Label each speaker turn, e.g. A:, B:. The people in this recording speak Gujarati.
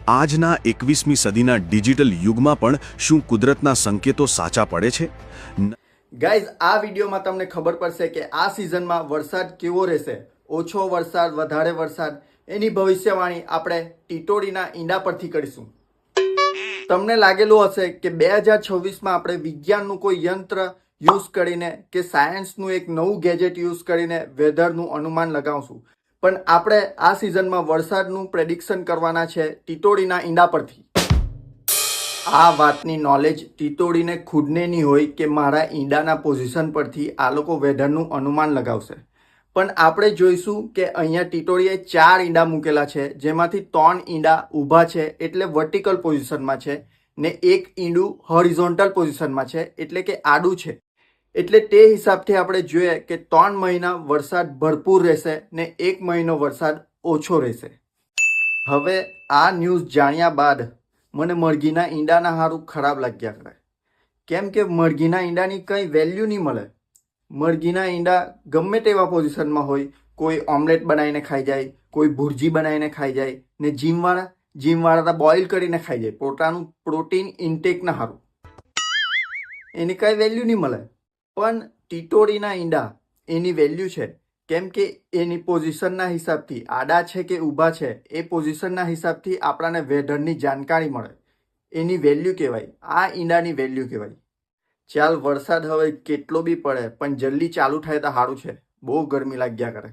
A: આજના 21મી સદીના ડિજિટલ યુગમાં પણ શું કુદરતના સંકેતો સાચા પડે છે?
B: ગાઈઝ, આ વિડીયોમાં તમને ખબર પડશે કે આ સિઝનમાં વરસાદ કેવો રહેશે, ઓછો વરસાદ, વધારે વરસાદ, એની ભવિષ્યવાણી આપણે ટીટોડીના ઈંડા પરથી કરીશું. તમને લાગેલું હશે કે 2026માં આપણે વિજ્ઞાનનું કોઈ યંત્ર યુઝ કરીને કે સાયન્સનું એક નવું ગેજેટ યુઝ કરીને વેધરનું અનુમાન લગાવશું, પણ આપણે આ સિઝનમાં વરસાદનું પ્રેડિક્શન કરવાના છે ટીટોડીના ઈંડા પરથી. આ વાતની નોલેજ ટીટોડીને ખુદને નહીં હોય કે મારા ઈંડાના પોઝિશન પરથી આ લોકો વેધરનું અનુમાન લગાવશે, પણ આપણે જોઈશું કે અહીંયા ટીટોડીએ 4 ઈંડા મૂકેલા છે, જેમાંથી 3 ઈંડા ઊભા છે એટલે વર્ટિકલ પોઝિશનમાં છે, ને એક ઈંડું હોરિઝોન્ટલ પોઝિશનમાં છે એટલે કે આડું છે. એટલે તે હિસાબથી આપણે જોઈએ કે 3 મહિના વરસાદ ભરપૂર રહેશે ને 1 મહિનો વરસાદ ઓછો રહેશે. હવે આ ન્યૂઝ જાણ્યા બાદ મને મરઘીના ઈંડાના હારું ખરાબ લાગ્યા કરે, કેમ કે મરઘીના ઈંડાની કંઈ વેલ્યુ નહીં મળે. મરઘીના ઈંડા ગમે તેવા પોઝિશનમાં હોય, કોઈ ઓમલેટ બનાવીને ખાઈ જાય, કોઈ ભુરજી બનાવીને ખાઈ જાય, ને જીમવાળા તો બોઇલ કરીને ખાઈ જાય પોતાનું પ્રોટીન ઇન્ટેકના હારું. એની કંઈ વેલ્યુ નહીં મળે. પણ ટીટોડીના ઈંડા એની વેલ્યુ છે, કેમ કે એની પોઝિશનના હિસાબથી આડા છે કે ઊભા છે એ પોઝિશનના હિસાબથી આપણને વેધરની જાણકારી મળે. એની વેલ્યુ કહેવાય, આ ઈંડાની વેલ્યુ કહેવાય. ચાલ, વરસાદ હવે કેટલો બી પડે પણ જલ્દી ચાલુ થાય તો સારું છે, બહુ ગરમી લાગ્યા કરે.